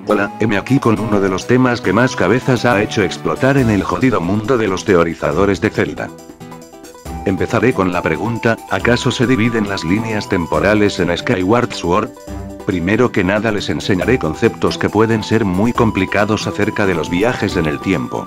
Hola, heme aquí con uno de los temas que más cabezas ha hecho explotar en el jodido mundo de los teorizadores de Zelda. Empezaré con la pregunta, ¿acaso se dividen las líneas temporales en Skyward Sword? Primero que nada les enseñaré conceptos que pueden ser muy complicados acerca de los viajes en el tiempo.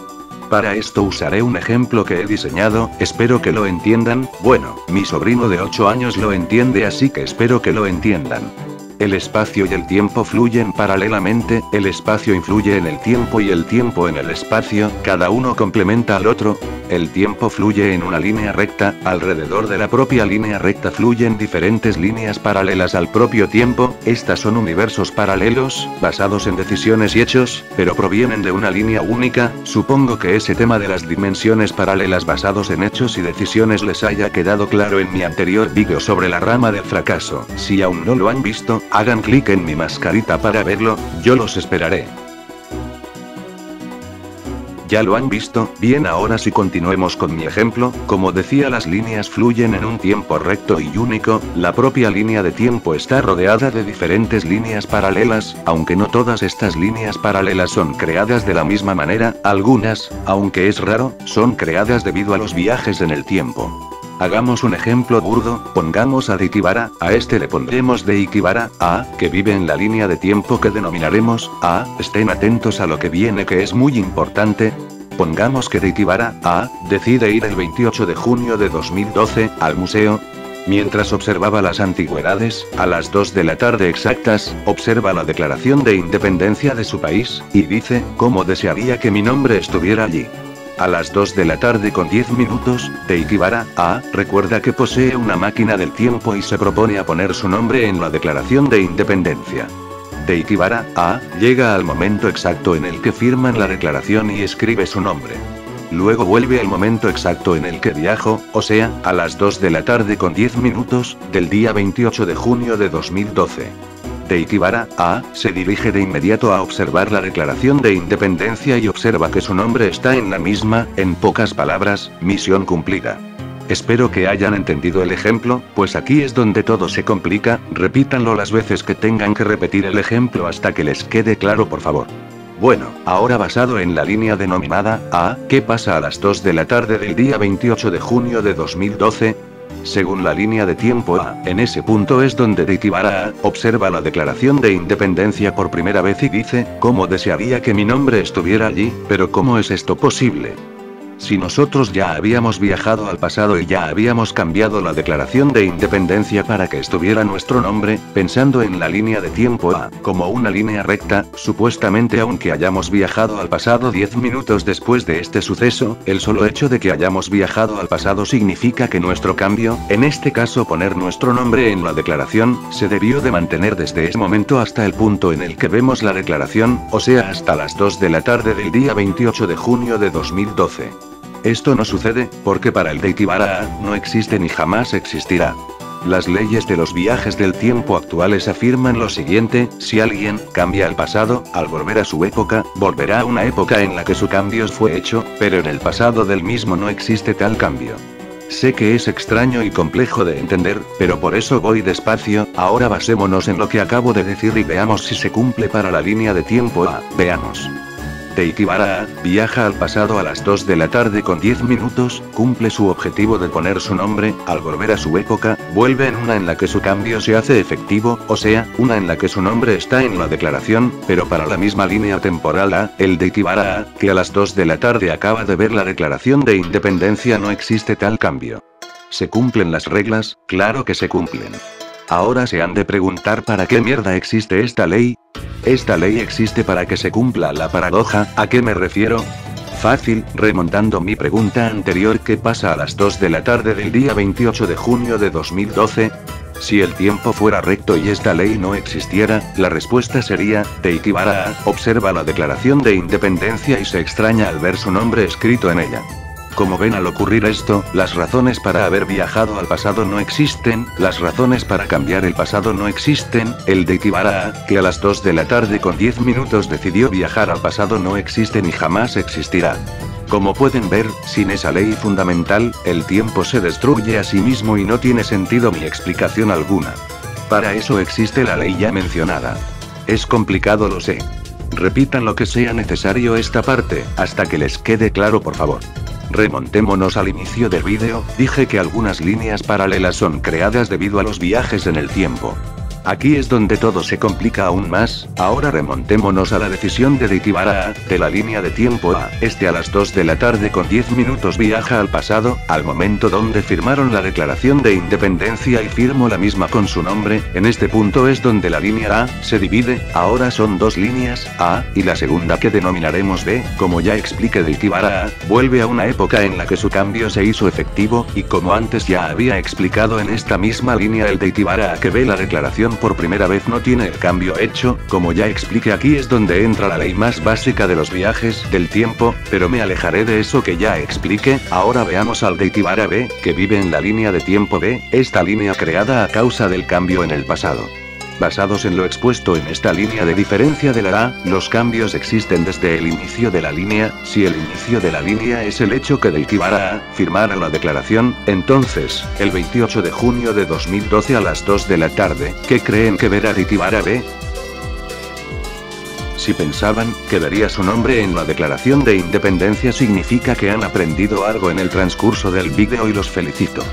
Para esto usaré un ejemplo que he diseñado, espero que lo entiendan, bueno, mi sobrino de 8 años lo entiende así que espero que lo entiendan. El espacio y el tiempo fluyen paralelamente, el espacio influye en el tiempo y el tiempo en el espacio, cada uno complementa al otro. El tiempo fluye en una línea recta, alrededor de la propia línea recta fluyen diferentes líneas paralelas al propio tiempo, estas son universos paralelos, basados en decisiones y hechos, pero provienen de una línea única. Supongo que ese tema de las dimensiones paralelas basados en hechos y decisiones les haya quedado claro en mi anterior vídeo sobre la rama del fracaso. Si aún no lo han visto, hagan clic en mi mascarita para verlo, yo los esperaré. ¿Ya lo han visto? Bien, ahora sí continuemos con mi ejemplo. Como decía, las líneas fluyen en un tiempo recto y único, la propia línea de tiempo está rodeada de diferentes líneas paralelas, aunque no todas estas líneas paralelas son creadas de la misma manera, algunas, aunque es raro, son creadas debido a los viajes en el tiempo. Hagamos un ejemplo burdo, pongamos a Deikibara, a este le pondremos Deikibara A, que vive en la línea de tiempo que denominaremos A, estén atentos a lo que viene que es muy importante. Pongamos que Deikibara A, decide ir el 28 de junio de 2012, al museo. Mientras observaba las antigüedades, a las 2 de la tarde exactas, observa la declaración de independencia de su país, y dice, ¿cómo desearía que mi nombre estuviera allí? A las 2 de la tarde con 10 minutos, Deikibara A recuerda que posee una máquina del tiempo y se propone a poner su nombre en la declaración de independencia. Deikibara A llega al momento exacto en el que firman la declaración y escribe su nombre. Luego vuelve al momento exacto en el que viajó, o sea, a las 2 de la tarde con 10 minutos, del día 28 de junio de 2012. Deikibara A se dirige de inmediato a observar la declaración de independencia y observa que su nombre está en la misma, en pocas palabras, misión cumplida. Espero que hayan entendido el ejemplo, pues aquí es donde todo se complica, repítanlo las veces que tengan que repetir el ejemplo hasta que les quede claro, por favor. Bueno, ahora basado en la línea denominada A, ¿qué pasa a las 2 de la tarde del día 28 de junio de 2012? Según la línea de tiempo A, en ese punto es donde Deikibara A observa la declaración de independencia por primera vez y dice, ¿cómo desearía que mi nombre estuviera allí? Pero ¿cómo es esto posible? Si nosotros ya habíamos viajado al pasado y ya habíamos cambiado la declaración de independencia para que estuviera nuestro nombre, pensando en la línea de tiempo A, como una línea recta, supuestamente aunque hayamos viajado al pasado 10 minutos después de este suceso, el solo hecho de que hayamos viajado al pasado significa que nuestro cambio, en este caso poner nuestro nombre en la declaración, se debió de mantener desde ese momento hasta el punto en el que vemos la declaración, o sea hasta las 2 de la tarde del día 28 de junio de 2012. Esto no sucede, porque para el Deikibara A no existe ni jamás existirá. Las leyes de los viajes del tiempo actuales afirman lo siguiente, si alguien cambia al pasado, al volver a su época, volverá a una época en la que su cambio fue hecho, pero en el pasado del mismo no existe tal cambio. Sé que es extraño y complejo de entender, pero por eso voy despacio, ahora basémonos en lo que acabo de decir y veamos si se cumple para la línea de tiempo A, veamos. Deikibara A viaja al pasado a las 2 de la tarde con 10 minutos, cumple su objetivo de poner su nombre, al volver a su época, vuelve en una en la que su cambio se hace efectivo, o sea, una en la que su nombre está en la declaración, pero para la misma línea temporal A, el Deikibara A, que a las 2 de la tarde acaba de ver la declaración de independencia no existe tal cambio. ¿Se cumplen las reglas? Claro que se cumplen. Ahora se han de preguntar ¿para qué mierda existe esta ley? Esta ley existe para que se cumpla la paradoja, ¿a qué me refiero? Fácil, remontando mi pregunta anterior, ¿qué pasa a las 2 de la tarde del día 28 de junio de 2012? Si el tiempo fuera recto y esta ley no existiera, la respuesta sería, Deikibara A observa la declaración de independencia y se extraña al ver su nombre escrito en ella. Como ven, al ocurrir esto, las razones para haber viajado al pasado no existen, las razones para cambiar el pasado no existen, el Deikibara A, que a las 2 de la tarde con 10 minutos decidió viajar al pasado no existe ni jamás existirá. Como pueden ver, sin esa ley fundamental, el tiempo se destruye a sí mismo y no tiene sentido ni explicación alguna. Para eso existe la ley ya mencionada. Es complicado, lo sé. Repitan lo que sea necesario esta parte, hasta que les quede claro por favor. Remontémonos al inicio del vídeo, dije que algunas líneas paralelas son creadas debido a los viajes en el tiempo. Aquí es donde todo se complica aún más. Ahora remontémonos a la decisión de Deitibara A, de la línea de tiempo A. A las 2 de la tarde con 10 minutos viaja al pasado, al momento donde firmaron la declaración de independencia y firmó la misma con su nombre. En este punto es donde la línea A se divide. Ahora son dos líneas, A, y la segunda que denominaremos B. Como ya expliqué, Deitibara A vuelve a una época en la que su cambio se hizo efectivo, y como antes ya había explicado en esta misma línea, el Deitibara A que ve la declaración por primera vez no tiene el cambio hecho. Como ya expliqué, aquí es donde entra la ley más básica de los viajes del tiempo, pero me alejaré de eso que ya expliqué. Ahora veamos al Deitibara B, que vive en la línea de tiempo B, esta línea creada a causa del cambio en el pasado. Basados en lo expuesto en esta línea de diferencia de la A, los cambios existen desde el inicio de la línea. Si el inicio de la línea es el hecho que Deitibara A firmara la declaración, entonces, el 28 de junio de 2012 a las 2 de la tarde, ¿qué creen que verá Deitibara B? Si pensaban que vería su nombre en la declaración de independencia, significa que han aprendido algo en el transcurso del vídeo y los felicito.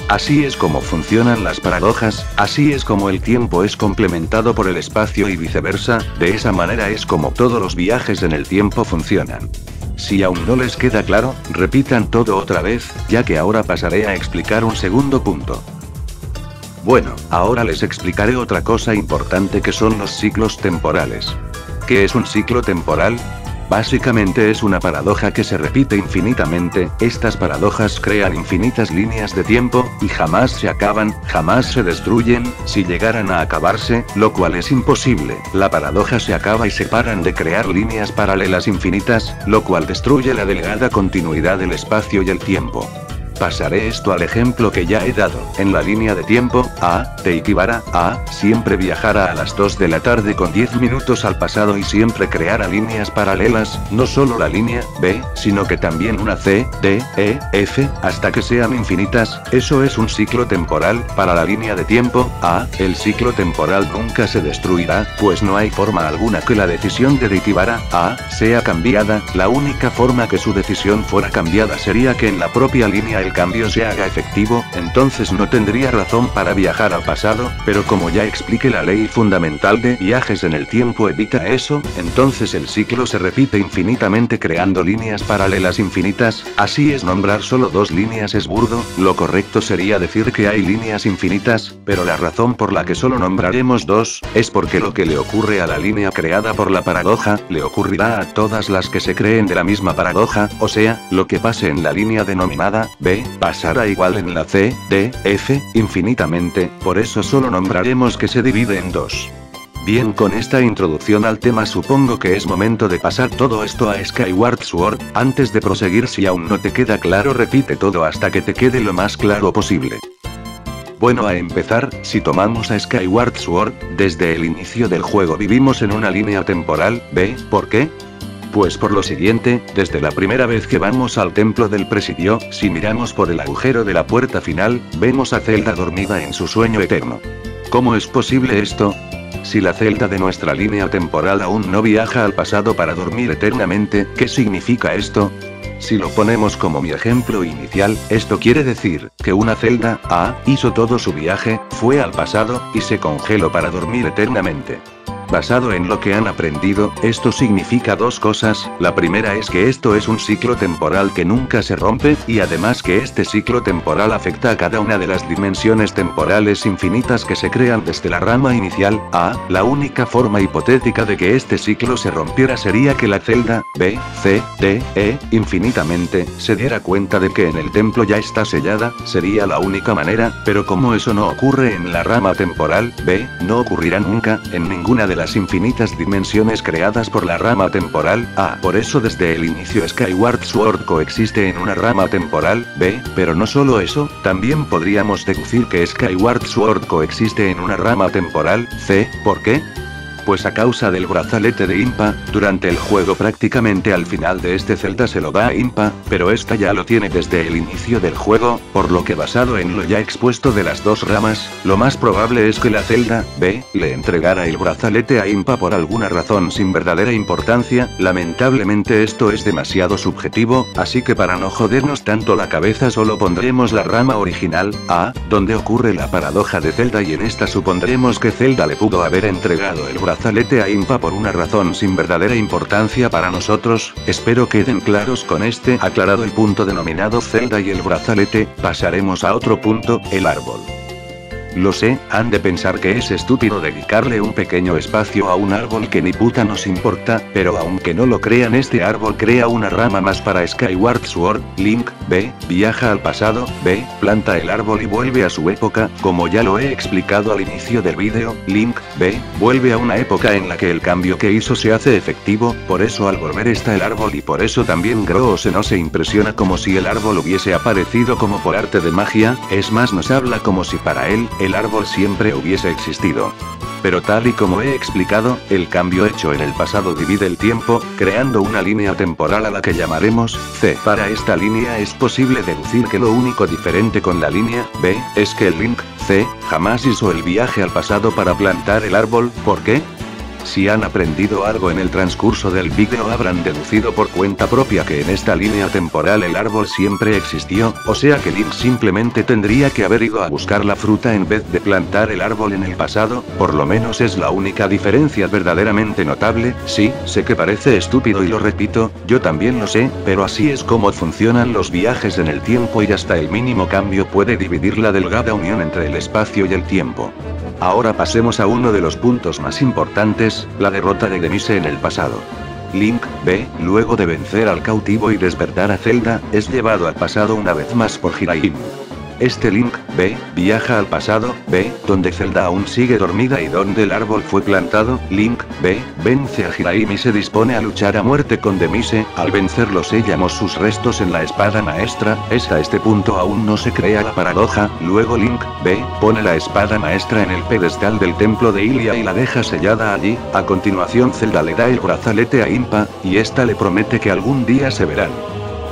Así es como funcionan las paradojas, así es como el tiempo es complementado por el espacio y viceversa, de esa manera es como todos los viajes en el tiempo funcionan. Si aún no les queda claro, repitan todo otra vez, ya que ahora pasaré a explicar un segundo punto. Bueno, ahora les explicaré otra cosa importante que son los ciclos temporales. ¿Qué es un ciclo temporal? Básicamente es una paradoja que se repite infinitamente. Estas paradojas crean infinitas líneas de tiempo, y jamás se acaban, jamás se destruyen. Si llegaran a acabarse, lo cual es imposible, la paradoja se acaba y se paran de crear líneas paralelas infinitas, lo cual destruye la delgada continuidad del espacio y el tiempo. Pasaré esto al ejemplo que ya he dado. En la línea de tiempo, A, Deitibara A, siempre viajara a las 2 de la tarde con 10 minutos al pasado y siempre creara líneas paralelas, no solo la línea B, sino que también una C, D, E, F, hasta que sean infinitas. Eso es un ciclo temporal. Para la línea de tiempo, A, el ciclo temporal nunca se destruirá, pues no hay forma alguna que la decisión de Deitibara A sea cambiada. La única forma que su decisión fuera cambiada sería que en la propia línea el cambio se haga efectivo, entonces no tendría razón para viajar al pasado, pero como ya expliqué, la ley fundamental de viajes en el tiempo evita eso, entonces el ciclo se repite infinitamente creando líneas paralelas infinitas. Así es, nombrar solo dos líneas es burdo, lo correcto sería decir que hay líneas infinitas, pero la razón por la que solo nombraremos dos, es porque lo que le ocurre a la línea creada por la paradoja, le ocurrirá a todas las que se creen de la misma paradoja, o sea, lo que pase en la línea denominada B, pasará igual en la C, D, F, infinitamente, por eso solo nombraremos que se divide en dos. Bien, con esta introducción al tema supongo que es momento de pasar todo esto a Skyward Sword. Antes de proseguir, si aún no te queda claro, repite todo hasta que te quede lo más claro posible. Bueno, a empezar, si tomamos a Skyward Sword, desde el inicio del juego vivimos en una línea temporal B. ¿Por qué? Pues por lo siguiente, desde la primera vez que vamos al templo del presidio, si miramos por el agujero de la puerta final, vemos a Zelda dormida en su sueño eterno. ¿Cómo es posible esto? Si la Zelda de nuestra línea temporal aún no viaja al pasado para dormir eternamente, ¿qué significa esto? Si lo ponemos como mi ejemplo inicial, esto quiere decir que una Zelda A hizo todo su viaje, fue al pasado, y se congeló para dormir eternamente. Basado en lo que han aprendido, esto significa dos cosas. La primera es que esto es un ciclo temporal que nunca se rompe, y además que este ciclo temporal afecta a cada una de las dimensiones temporales infinitas que se crean desde la rama inicial A. La única forma hipotética de que este ciclo se rompiera sería que la Zelda B, C, D, E, infinitamente, se diera cuenta de que en el templo ya está sellada. Sería la única manera, pero como eso no ocurre en la rama temporal B, no ocurrirá nunca, en ninguna de las infinitas dimensiones creadas por la rama temporal A. Por eso desde el inicio Skyward Sword coexiste en una rama temporal B, pero no solo eso, también podríamos deducir que Skyward Sword coexiste en una rama temporal C. ¿Por qué? pues a causa del brazalete de Impa, durante el juego prácticamente al final de este Zelda se lo da a Impa, pero esta ya lo tiene desde el inicio del juego, por lo que basado en lo ya expuesto de las dos ramas, lo más probable es que la Zelda B le entregara el brazalete a Impa por alguna razón sin verdadera importancia. Lamentablemente esto es demasiado subjetivo, así que para no jodernos tanto la cabeza solo pondremos la rama original, A, donde ocurre la paradoja de Zelda, y en esta supondremos que Zelda le pudo haber entregado el brazalete a Impa por una razón sin verdadera importancia para nosotros. Espero queden claros con este aclarado el punto denominado Zelda y el brazalete. Pasaremos a otro punto, el árbol. Lo sé, han de pensar que es estúpido dedicarle un pequeño espacio a un árbol que ni puta nos importa, pero aunque no lo crean, este árbol crea una rama más para Skyward Sword. Link, B, viaja al pasado, B, planta el árbol y vuelve a su época, como ya lo he explicado al inicio del vídeo. Link, B, vuelve a una época en la que el cambio que hizo se hace efectivo, por eso al volver está el árbol, y por eso también Groose no se impresiona como si el árbol hubiese aparecido como por arte de magia, es más nos habla como si para él, el árbol siempre hubiese existido. Pero tal y como he explicado, el cambio hecho en el pasado divide el tiempo, creando una línea temporal a la que llamaremos C. Para esta línea es posible deducir que lo único diferente con la línea B es que el Link C jamás hizo el viaje al pasado para plantar el árbol. ¿Por qué? Si han aprendido algo en el transcurso del vídeo, habrán deducido por cuenta propia que en esta línea temporal el árbol siempre existió, o sea que Link simplemente tendría que haber ido a buscar la fruta en vez de plantar el árbol en el pasado. Por lo menos es la única diferencia verdaderamente notable. Sí, sé que parece estúpido y lo repito, yo también lo sé, pero así es como funcionan los viajes en el tiempo, y hasta el mínimo cambio puede dividir la delgada unión entre el espacio y el tiempo. Ahora pasemos a uno de los puntos más importantes, la derrota de Demise en el pasado. Link, B, luego de vencer al cautivo y despertar a Zelda, es llevado al pasado una vez más por Hiraim. Este Link, B, viaja al pasado, B, donde Zelda aún sigue dormida y donde el árbol fue plantado. Link, B, vence a Hiraim y se dispone a luchar a muerte con Demise. Al vencerlo sellamos sus restos en la espada maestra. Hasta este punto aún no se crea la paradoja. Luego Link, B, pone la espada maestra en el pedestal del templo de Hylia y la deja sellada allí. A continuación Zelda le da el brazalete a Impa, y esta le promete que algún día se verán.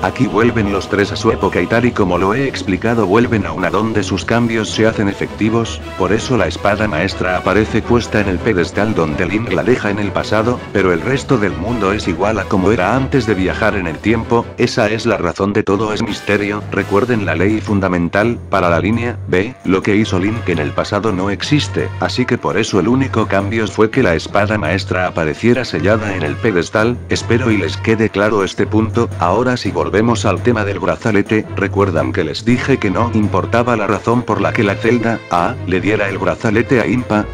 Aquí vuelven los tres a su época y tal y como lo he explicado vuelven a una donde sus cambios se hacen efectivos, por eso la espada maestra aparece puesta en el pedestal donde Link la deja en el pasado, pero el resto del mundo es igual a como era antes de viajar en el tiempo. Esa es la razón de todo, es misterio. Recuerden la ley fundamental, para la línea B, lo que hizo Link en el pasado no existe, así que por eso el único cambio fue que la espada maestra apareciera sellada en el pedestal. Espero y les quede claro este punto. Ahora sí volvemos al tema del brazalete. ¿Recuerdan que les dije que no importaba la razón por la que la Zelda A le diera el brazalete a Impa?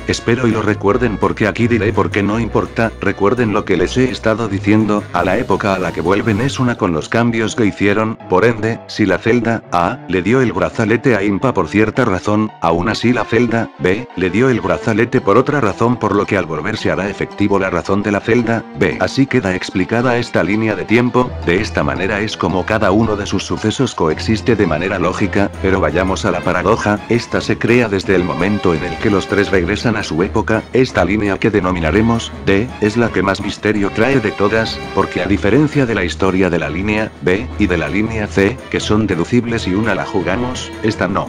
Espero y lo recuerden, porque aquí diré por qué no importa. Recuerden lo que les he estado diciendo, a la época a la que vuelven es una con los cambios que hicieron, por ende, si la Zelda A le dio el brazalete a Impa por cierta razón, aún así la Zelda B le dio el brazalete por otra razón, por lo que al volver se hará efectivo la razón de la Zelda B. Así queda explicada esta línea de tiempo. De esta manera es como cada uno de sus sucesos coexiste de manera lógica, pero vayamos a la paradoja. Esta se crea desde el momento en el que los tres regresan a su época. Esta línea, que denominaremos D, es la que más misterio trae de todas, porque a diferencia de la historia de la línea B y de la línea C, que son deducibles y una la jugamos, esta no.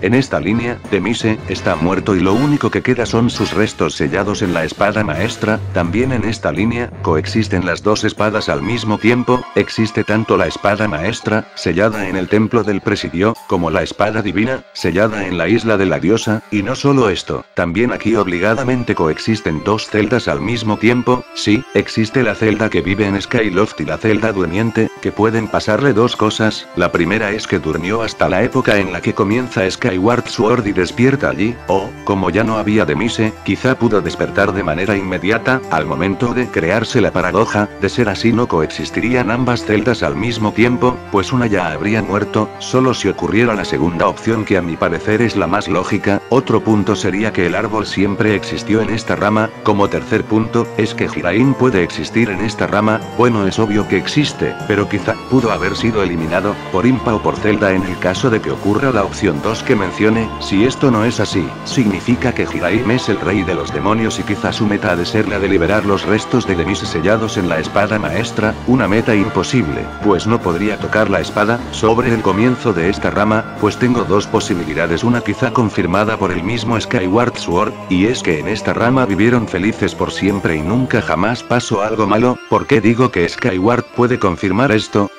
En esta línea, Demise está muerto y lo único que queda son sus restos sellados en la espada maestra. También en esta línea, coexisten las dos espadas al mismo tiempo. Existe tanto la espada maestra, sellada en el templo del presidio, como la espada divina, sellada en la isla de la diosa. Y no solo esto, también aquí obligadamente coexisten dos Zeldas al mismo tiempo. Sí, existe la Zelda que vive en Skyloft y la Zelda durmiente, que pueden pasarle dos cosas. La primera es que durmió hasta la época en la que comienza Skyward Sword y despierta allí, o, como ya no había Demise, quizá pudo despertar de manera inmediata, al momento de crearse la paradoja. De ser así no coexistirían ambas Zeldas al mismo tiempo, pues una ya habría muerto, solo si ocurriera la segunda opción, que a mi parecer es la más lógica. Otro punto sería que el árbol siempre existió en esta rama. Como tercer punto, es que Hiraim puede existir en esta rama. Bueno, es obvio que existe, pero quizá pudo haber sido eliminado por Impa o por Zelda en el caso de que ocurra la opción 2 que mencione. Si esto no es así, significa que Hiraim es el rey de los demonios y quizá su meta ha de ser la de liberar los restos de Demise sellados en la espada maestra, una meta imposible, pues no podría tocar la espada. Sobre el comienzo de esta rama, pues tengo dos posibilidades, una quizá confirmada por el mismo Skyward Sword, y es que en esta rama vivieron felices por siempre y nunca jamás pasó algo malo. ¿Por qué digo que Skyward puede confirmar esto?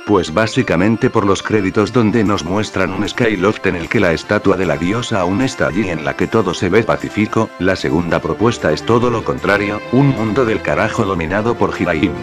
Pues básicamente por los créditos donde nos muestran un Skyloft en el que la estatua de la diosa aún está allí, en la que todo se ve pacífico. La segunda propuesta es todo lo contrario, un mundo del carajo dominado por Hiraim.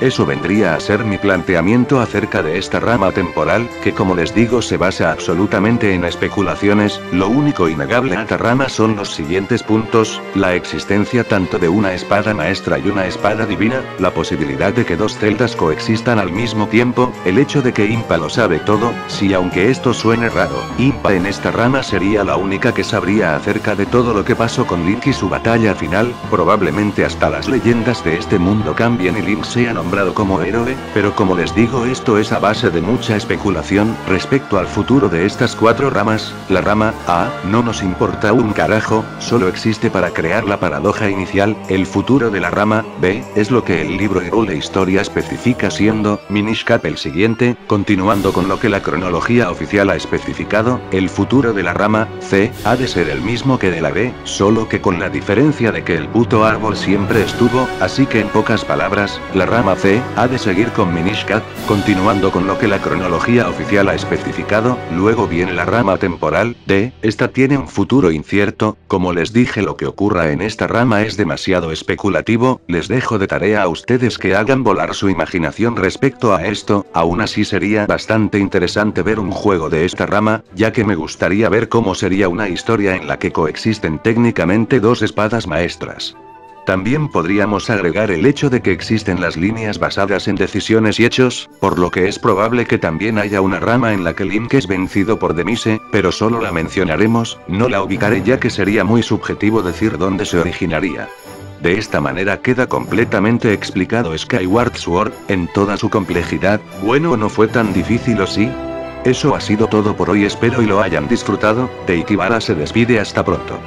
Eso vendría a ser mi planteamiento acerca de esta rama temporal, que como les digo se basa absolutamente en especulaciones. Lo único innegable a esta rama son los siguientes puntos: la existencia tanto de una espada maestra y una espada divina, la posibilidad de que dos celdas coexistan al mismo tiempo, el hecho de que Impa lo sabe todo. Si aunque esto suene raro, Impa en esta rama sería la única que sabría acerca de todo lo que pasó con Link y su batalla final, probablemente hasta las leyendas de este mundo cambien y Link sea nombrado como héroe, pero como les digo, esto es a base de mucha especulación. Respecto al futuro de estas cuatro ramas, la rama A no nos importa un carajo, solo existe para crear la paradoja inicial. El futuro de la rama B es lo que el libro Hyrule Historia especifica, siendo Minish Cap el siguiente. Continuando con lo que la cronología oficial ha especificado, el futuro de la rama C ha de ser el mismo que de la B, solo que con la diferencia de que el puto árbol siempre estuvo, así que en pocas palabras, la rama C ha de seguir con Minish Cap. Continuando con lo que la cronología oficial ha especificado, luego viene la rama temporal D. Esta tiene un futuro incierto. Como les dije, lo que ocurra en esta rama es demasiado especulativo. Les dejo de tarea a ustedes que hagan volar su imaginación respecto a esto. Aún así sería bastante interesante ver un juego de esta rama, ya que me gustaría ver cómo sería una historia en la que coexisten técnicamente dos espadas maestras. También podríamos agregar el hecho de que existen las líneas basadas en decisiones y hechos, por lo que es probable que también haya una rama en la que Link es vencido por Demise, pero solo la mencionaremos, no la ubicaré ya que sería muy subjetivo decir dónde se originaría. De esta manera queda completamente explicado Skyward Sword, en toda su complejidad. Bueno, no fue tan difícil, ¿o sí? Eso ha sido todo por hoy, espero y lo hayan disfrutado. Teikibara se despide, hasta pronto.